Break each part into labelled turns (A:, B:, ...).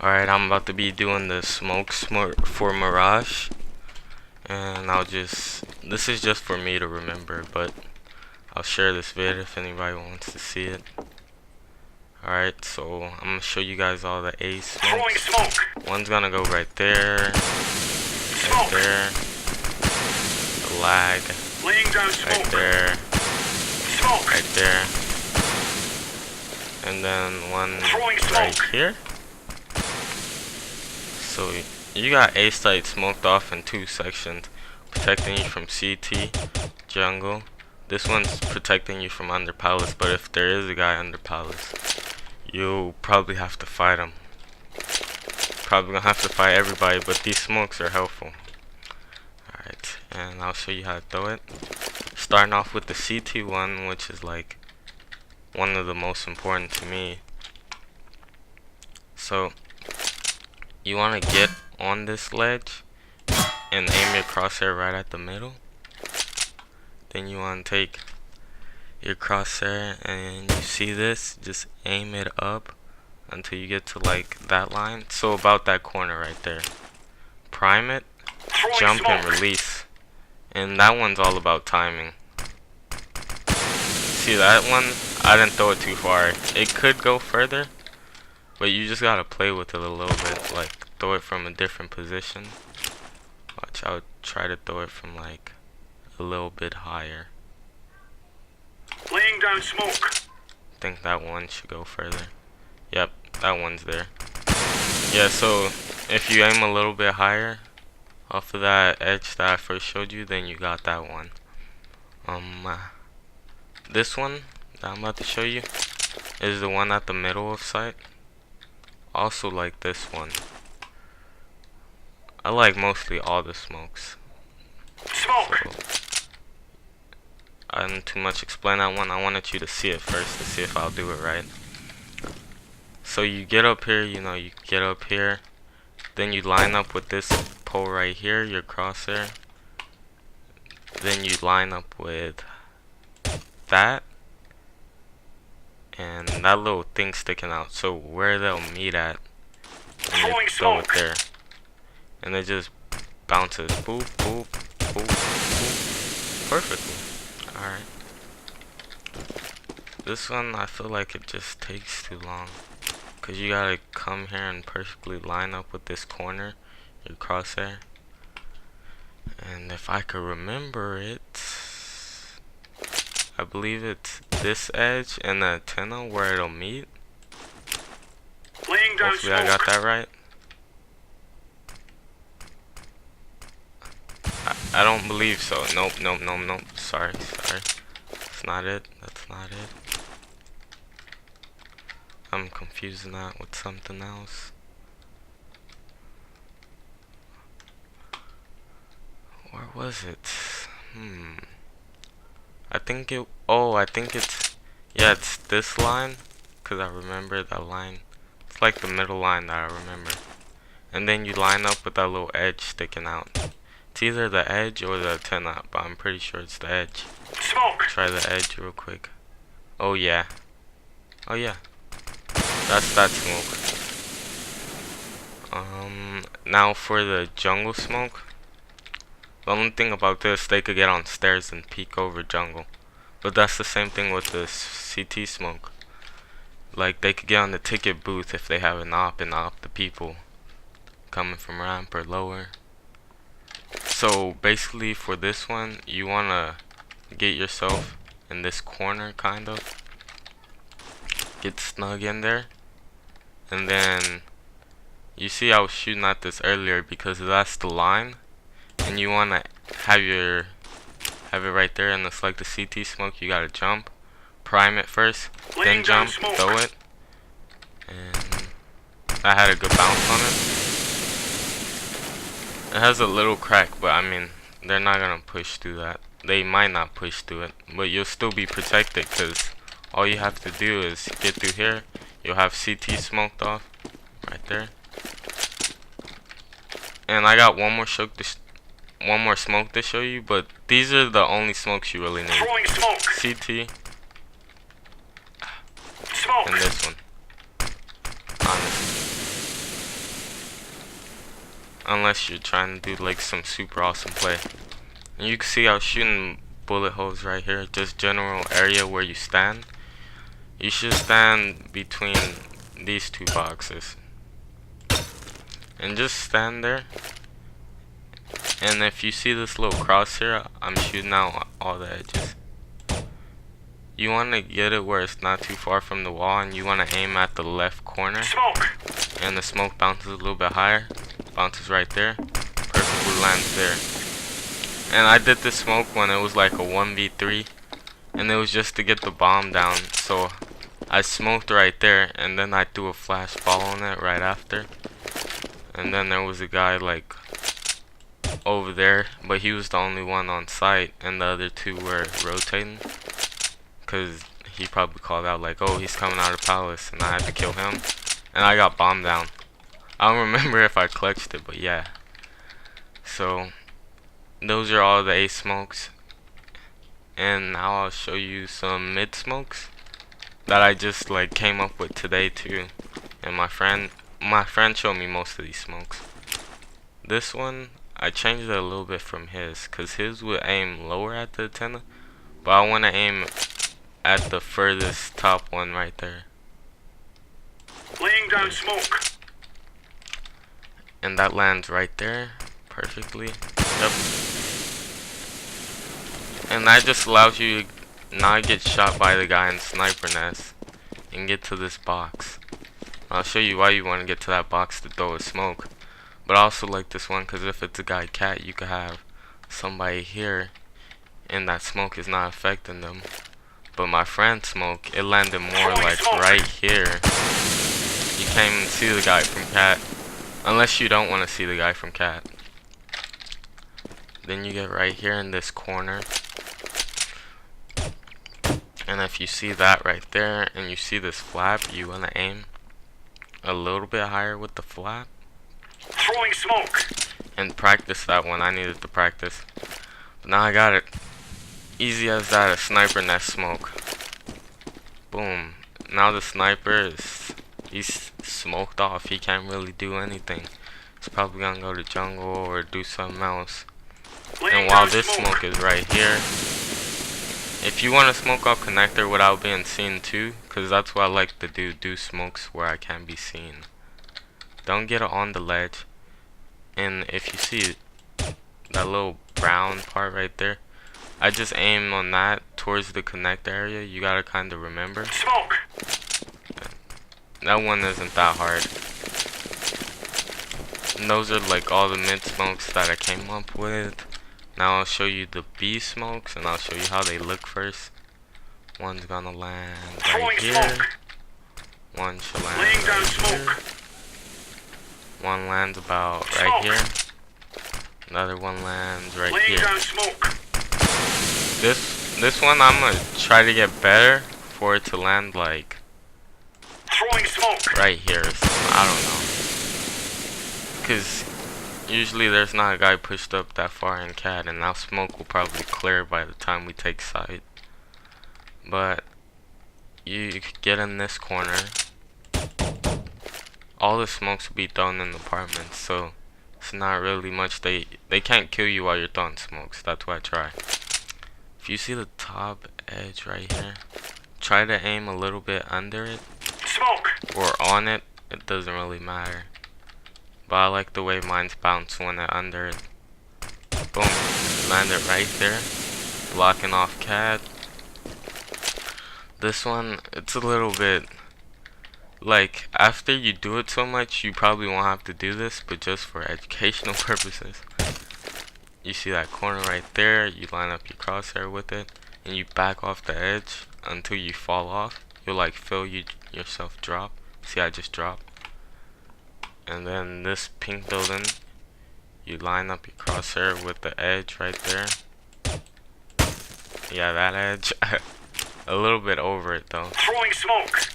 A: Alright, I'm about to be doing the smoke for Mirage, and this is just for me to remember, but I'll share this vid if anybody wants to see it. Alright, so I'm gonna show you guys all the A smokes. One's gonna go right there, right there, the lag, right there, right there, and then one right here. So you got A site smoked off in two sections, protecting you from CT, jungle. This one's protecting you from under palace, but if there is a guy under palace, you'll probably have to fight him. Probably gonna have to fight everybody, but these smokes are helpful. Alright, and I'll show you how to throw it. Starting off with the CT one, which is like one of the most important to me. So you want to get on this ledge and aim your crosshair right at the middle. Then you want to take your crosshair and you see this, just aim it up until you get to like that line. So about that corner right there. Prime it, jump and release. And that one's all about timing. See that one? I didn't throw it too far. It could go further, but you just gotta play with it a little bit, like throw it from a different position. Watch, I would try to throw it from like a little bit higher.
B: Laying down smoke.
A: I think that one should go further. Yep, that one's there. Yeah, so if you aim a little bit higher off of that edge that I first showed you, then you got that one. This one that I'm about to show you is the one at the middle of sight. Also like this one. I like mostly all the smokes.
B: Smoke.
A: So, I didn't too much explain that one. I wanted you to see it first to see if I'll do it right. So you get up here, you get up here. Then you line up with this pole right here, your crosshair. Then you line up with that. And that little thing sticking out. So where they'll meet at, and you throw it there. And it just bounces. Boop, boop, boop, boop. Perfectly. Alright. This one, I feel like it just takes too long. Because you gotta come here and perfectly line up with this corner, your crosshair. And if I could remember it, I believe it's this edge and the antenna where it'll meet.
B: Laying down
A: Hopefully I got that right. I don't believe so. Nope. Sorry. That's not it. That's not it. I'm confusing that with something else. Where was it? I think it's, yeah, it's this line. Because I remember that line. It's like the middle line that I remember. And then you line up with that little edge sticking out. It's either the edge or the antenna, but I'm pretty sure it's the edge.
B: Smoke.
A: Try the edge real quick. Oh yeah. Oh yeah. That's that smoke. Now for the jungle smoke. The only thing about this, they could get on stairs and peek over jungle. But that's the same thing with the CT smoke. Like they could get on the ticket booth if they have an op and op the people coming from ramp or lower. So basically for this one, you wanna get yourself in this corner kind of. Get snug in there. And then you see I was shooting at this earlier because that's the line. And you wanna have it right there, and it's like the CT smoke. You gotta jump, prime it first, then jump, throw it. And I had a good bounce on it. It has a little crack, but I mean, they're not gonna push through that. They might not push through it, but you'll still be protected because all you have to do is get through here. You'll have CT smoked off right there. And I got one more smoke to show you, but these are the only smokes you really need. CT and this one. Honestly. unless you're trying to do like some super awesome play. And you can see I was shooting bullet holes right here, just general area where you stand. You should stand between these two boxes and just stand there. And if you see this little cross here, I'm shooting out all the edges. You want to get it where it's not too far from the wall, and you want to aim at the left corner.
B: Smoke.
A: And the smoke bounces a little bit higher. Bounces right there. Perfectly lands there. And I did this smoke when it was like a 1v3. And it was just to get the bomb down. So I smoked right there, and then I threw a flash ball on it right after. And then there was a guy like over there, but he was the only one on site, and the other two were rotating. Cause he probably called out like, oh, he's coming out of palace, and I had to kill him. And I got bombed down. I don't remember if I clutched it, but yeah. So those are all the A smokes. And now I'll show you some mid smokes that I just like came up with today too. And my friend showed me most of these smokes. This one I changed it a little bit from his, cause his would aim lower at the antenna, but I want to aim at the furthest top one right there.
B: Laying down smoke.
A: And that lands right there perfectly. Yep. And that just allows you to not get shot by the guy in sniper nest and get to this box. I'll show you why you want to get to that box to throw a smoke. But I also like this one because if it's a guy cat, you could have somebody here and that smoke is not affecting them. But my friend smoke, it landed more like right here. You can't even see the guy from cat, unless you don't want to see the guy from cat. Then you get right here in this corner, and if you see that right there and you see this flap, you want to aim a little bit higher with the flap.
B: Throwing smoke.
A: And practice that one. I needed to practice, but now I got it. Easy as that, a sniper nest smoke. Boom. Now the sniper he's smoked off. He can't really do anything. He's probably gonna go to jungle or do something else. And while this smoke is right here, if you want to smoke off connector without being seen too, because that's what I like to do smokes where I can't be seen. Don't get it on the ledge. And if you see that little brown part right there, I just aim on that towards the connect area. You gotta kind of remember.
B: Smoke.
A: That one isn't that hard. And those are like all the mid smokes that I came up with. Now I'll show you the B smokes, and I'll show you how they look first. One's gonna land right here. One should land right here. One lands about right here. Another one lands right here. This one I'm gonna try to get better for it to land like right here or something. I don't know. Cause usually there's not a guy pushed up that far in cat, and now smoke will probably clear by the time we take sight. But you could get in this corner. All the smokes will be thrown in the apartments, so it's not really much. They can't kill you while you're throwing smokes. That's why I try. If you see the top edge right here, try to aim a little bit under it or on it. It doesn't really matter. But I like the way mine's bounce when it's under it. Boom. Land it right there. Blocking off cat. This one, it's a little bit like, after you do it so much, you probably won't have to do this, but just for educational purposes. You see that corner right there, you line up your crosshair with it, and you back off the edge until you fall off. You'll like feel yourself drop. See, I just dropped. And then this pink building, you line up your crosshair with the edge right there. Yeah, that edge. A little bit over it though.
B: Throwing smoke.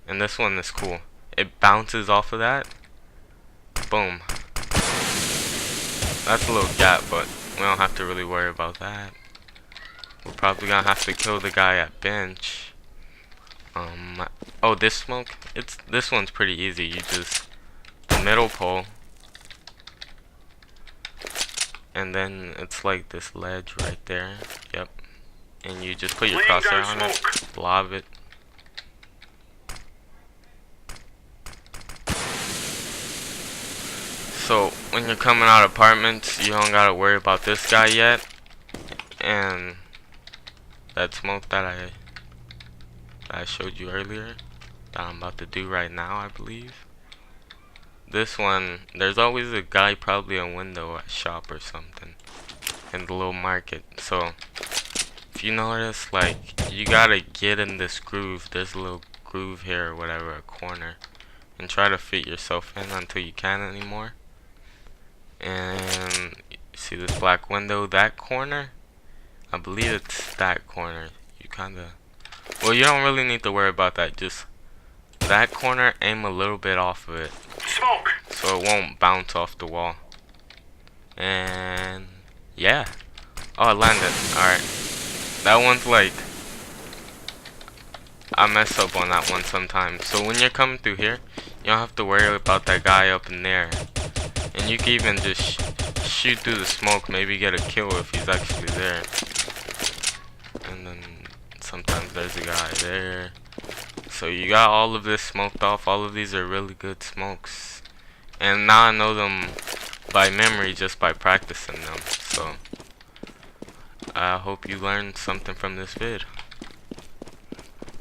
A: And this one is cool. It bounces off of that. Boom. That's a little gap, but we don't have to really worry about that. We're probably gonna have to kill the guy at bench. Oh, this smoke. This one's pretty easy. You just the middle pole. and then it's like this ledge right there. Yep. And you just put your
B: Laying
A: crosshair
B: down
A: on it,
B: smoke.
A: blob it. So when you're coming out of apartments, you don't gotta worry about this guy yet. And that smoke that I showed you earlier, that I'm about to do right now, I believe. This one, there's always a guy, probably a window at shop or something, in the little market. So if you notice, like, you gotta get in this groove. There's a little groove here or whatever, a corner, and try to fit yourself in until you can't anymore. And see this black window, that corner, I believe it's that corner. You kinda, well, you don't really need to worry about that. Just that corner, aim a little bit off of it,
B: Smoke.
A: so it won't bounce off the wall. And yeah. Oh, it landed. Alright. That one's like, I mess up on that one sometimes. So when you're coming through here, you don't have to worry about that guy up in there. And you can even just shoot through the smoke, maybe get a kill if he's actually there. And then sometimes there's a guy there. So you got all of this smoked off. All of these are really good smokes. And now I know them by memory just by practicing them. So I hope you learned something from this vid.